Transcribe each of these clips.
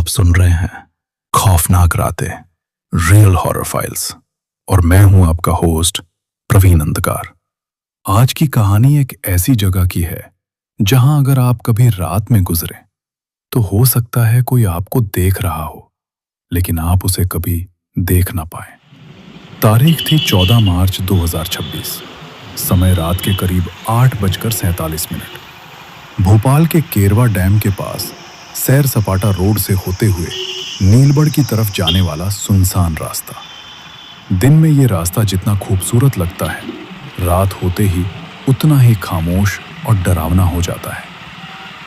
आप सुन रहे हैं खौफनाक रातें, रियल हॉरर फाइल्स, और मैं हूं आपका होस्ट प्रवीण अंधकार। आज की कहानी एक ऐसी जगह की है जहां अगर आप कभी रात में गुजरे तो हो सकता है कोई आपको देख रहा हो, लेकिन आप उसे कभी देख ना पाए। तारीख थी 14 मार्च 2026। समय रात के करीब 8:47। भोपाल के केरवा डैम के पास सैर सपाटा रोड से होते हुए नीलबढ़ की तरफ जाने वाला सुनसान रास्ता। दिन में ये रास्ता जितना खूबसूरत लगता है, रात होते ही उतना ही खामोश और डरावना हो जाता है।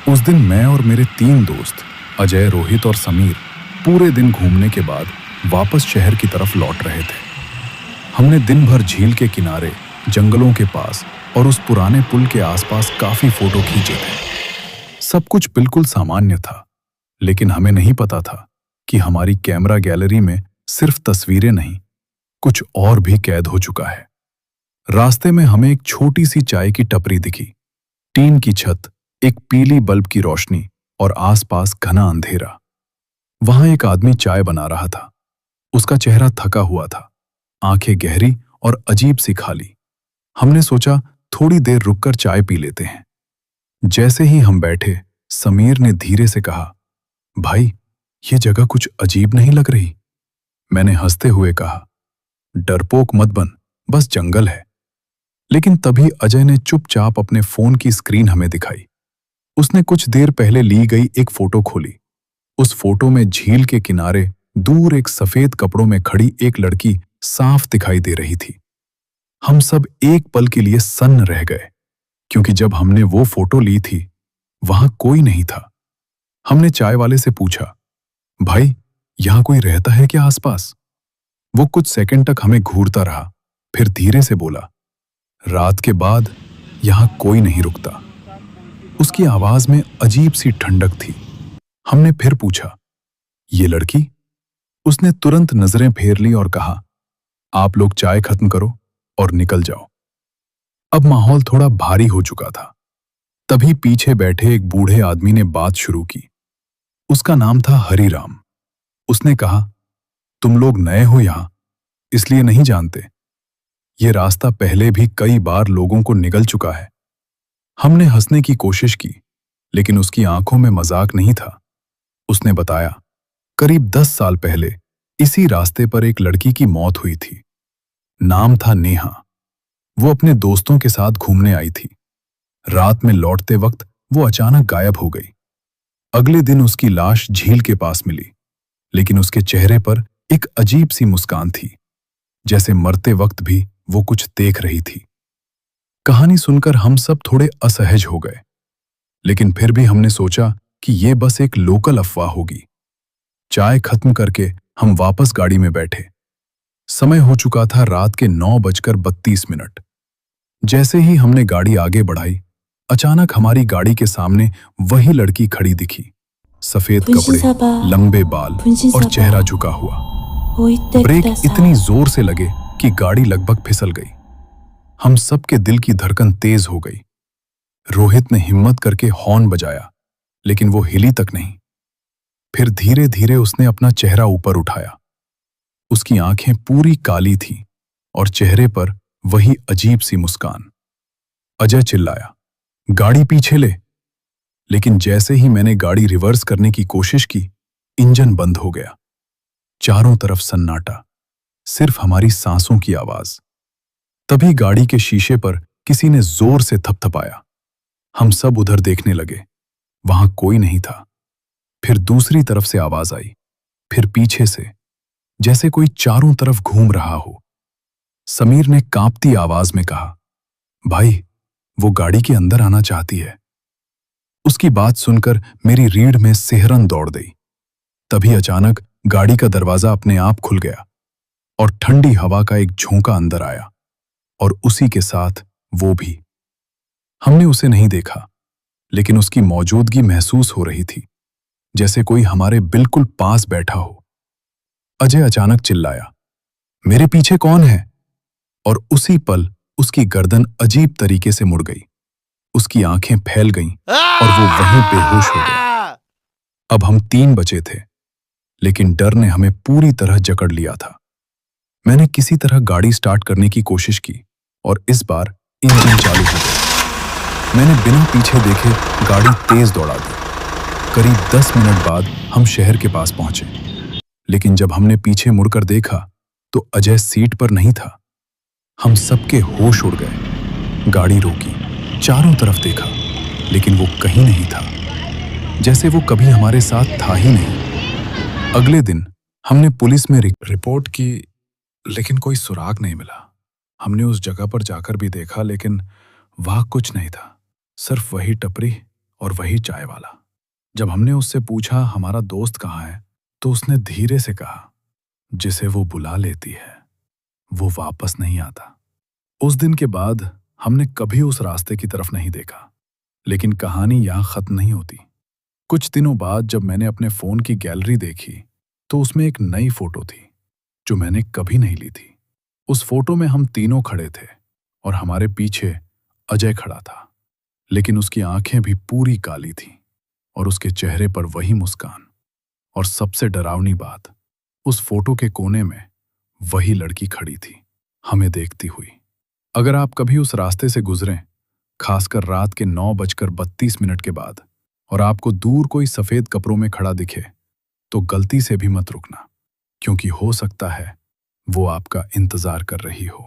उस दिन मैं और मेरे 3 दोस्त अजय, रोहित और समीर पूरे दिन घूमने के बाद वापस शहर की तरफ लौट रहे थे। हमने दिन भर झील के किनारे, जंगलों के पास और उस पुराने पुल के आसपास काफी फोटो खींचे थे। सब कुछ बिल्कुल सामान्य था, लेकिन हमें नहीं पता था कि हमारी कैमरा गैलरी में सिर्फ तस्वीरें नहीं, कुछ और भी कैद हो चुका है। रास्ते में हमें एक छोटी सी चाय की टपरी दिखी। टीन की छत, एक पीली बल्ब की रोशनी और आसपास घना अंधेरा। वहां एक आदमी चाय बना रहा था। उसका चेहरा थका हुआ था, आंखें गहरी और अजीब सी खाली। हमने सोचा थोड़ी देर रुककर चाय पी लेते हैं। जैसे ही हम बैठे, समीर ने धीरे से कहा, भाई, ये जगह कुछ अजीब नहीं लग रही? मैंने हंसते हुए कहा, डरपोक मत बन, बस जंगल है। लेकिन तभी अजय ने चुपचाप अपने फोन की स्क्रीन हमें दिखाई। उसने कुछ देर पहले ली गई एक फोटो खोली। उस फोटो में झील के किनारे दूर एक सफेद कपड़ों में खड़ी एक लड़की साफ दिखाई दे रही थी। हम सब एक पल के लिए सन्न रह गए, क्योंकि जब हमने वो फोटो ली थी वहां कोई नहीं था। हमने चाय वाले से पूछा, भाई, यहां कोई रहता है क्या आसपास? वो कुछ सेकंड तक हमें घूरता रहा, फिर धीरे से बोला, रात के बाद यहां कोई नहीं रुकता। उसकी आवाज में अजीब सी ठंडक थी। हमने फिर पूछा, ये लड़की? उसने तुरंत नजरें फेर ली और कहा, आप लोग चाय खत्म करो और निकल जाओ। अब माहौल थोड़ा भारी हो चुका था। तभी पीछे बैठे एक बूढ़े आदमी ने बात शुरू की। उसका नाम था हरिराम। उसने कहा, तुम लोग नए हो यहां, इसलिए नहीं जानते। ये रास्ता पहले भी कई बार लोगों को निगल चुका है। हमने हंसने की कोशिश की, लेकिन उसकी आंखों में मजाक नहीं था। उसने बताया, करीब 10 साल पहले इसी रास्ते पर एक लड़की की मौत हुई थी। नाम था नेहा। वो अपने दोस्तों के साथ घूमने आई थी। रात में लौटते वक्त वो अचानक गायब हो गई। अगले दिन उसकी लाश झील के पास मिली, लेकिन उसके चेहरे पर एक अजीब सी मुस्कान थी, जैसे मरते वक्त भी वो कुछ देख रही थी। कहानी सुनकर हम सब थोड़े असहज हो गए, लेकिन फिर भी हमने सोचा कि ये बस एक लोकल अफवाह होगी। चाय खत्म करके हम वापस गाड़ी में बैठे। समय हो चुका था रात के 9:32। जैसे ही हमने गाड़ी आगे बढ़ाई, अचानक हमारी गाड़ी के सामने वही लड़की खड़ी दिखी। सफेद कपड़े, लंबे बाल और चेहरा झुका हुआ। ब्रेक इतनी जोर से लगे कि गाड़ी लगभग फिसल गई। हम सबके दिल की धड़कन तेज हो गई। रोहित ने हिम्मत करके हॉर्न बजाया, लेकिन वो हिली तक नहीं। फिर धीरे धीरे उसने अपना चेहरा ऊपर उठाया। उसकी आंखें पूरी काली थीं और चेहरे पर वही अजीब सी मुस्कान। अजय चिल्लाया, गाड़ी पीछे ले। लेकिन जैसे ही मैंने गाड़ी रिवर्स करने की कोशिश की, इंजन बंद हो गया। चारों तरफ सन्नाटा, सिर्फ हमारी सांसों की आवाज। तभी गाड़ी के शीशे पर किसी ने जोर से थपथपाया। हम सब उधर देखने लगे। वहां कोई नहीं था। फिर दूसरी तरफ से आवाज आई, फिर पीछे से, जैसे कोई चारों तरफ घूम रहा हो। समीर ने कांपती आवाज में कहा, भाई, वो गाड़ी के अंदर आना चाहती है। उसकी बात सुनकर मेरी रीढ़ में सिहरन दौड़ गई। तभी अचानक गाड़ी का दरवाजा अपने आप खुल गया और ठंडी हवा का एक झोंका अंदर आया, और उसी के साथ वो भी। हमने उसे नहीं देखा, लेकिन उसकी मौजूदगी महसूस हो रही थी, जैसे कोई हमारे बिल्कुल पास बैठा हो। अजय अचानक चिल्लाया, मेरे पीछे कौन है? और उसी पल उसकी गर्दन अजीब तरीके से मुड़ गई। उसकी आंखें फैल गईं और वो वहीं बेहोश हो गया। अब हम 3 बचे थे, लेकिन डर ने हमें पूरी तरह जकड़ लिया था। मैंने किसी तरह गाड़ी स्टार्ट करने की कोशिश की और इस बार इंजन चालू हो गया। मैंने बिना पीछे देखे गाड़ी तेज दौड़ा दी। करीब 10 मिनट बाद हम शहर के पास पहुंचे, लेकिन जब हमने पीछे मुड़कर देखा तो अजय सीट पर नहीं था। हम सबके होश उड़ गए। गाड़ी रोकी, चारों तरफ देखा, लेकिन वो कहीं नहीं था, जैसे वो कभी हमारे साथ था ही नहीं। अगले दिन हमने पुलिस में रिपोर्ट की, लेकिन कोई सुराग नहीं मिला। हमने उस जगह पर जाकर भी देखा, लेकिन वहां कुछ नहीं था, सिर्फ वही टपरी और वही चाय वाला। जब हमने उससे पूछा हमारा दोस्त कहाँ है, तो उसने धीरे से कहा, जिसे वो बुला लेती है वो वापस नहीं आता। उस दिन के बाद हमने कभी उस रास्ते की तरफ नहीं देखा। लेकिन कहानी यहां खत्म नहीं होती। कुछ दिनों बाद जब मैंने अपने फोन की गैलरी देखी तो उसमें एक नई फोटो थी जो मैंने कभी नहीं ली थी। उस फोटो में हम तीनों खड़े थे और हमारे पीछे अजय खड़ा था, लेकिन उसकी आंखें भी पूरी काली थीं और उसके चेहरे पर वही मुस्कान। और सबसे डरावनी बात, उस फोटो के कोने में वही लड़की खड़ी थी, हमें देखती हुई। अगर आप कभी उस रास्ते से गुजरें, खासकर रात के 9:32 के बाद, और आपको दूर कोई सफेद कपड़ों में खड़ा दिखे, तो गलती से भी मत रुकना, क्योंकि हो सकता है वो आपका इंतजार कर रही हो।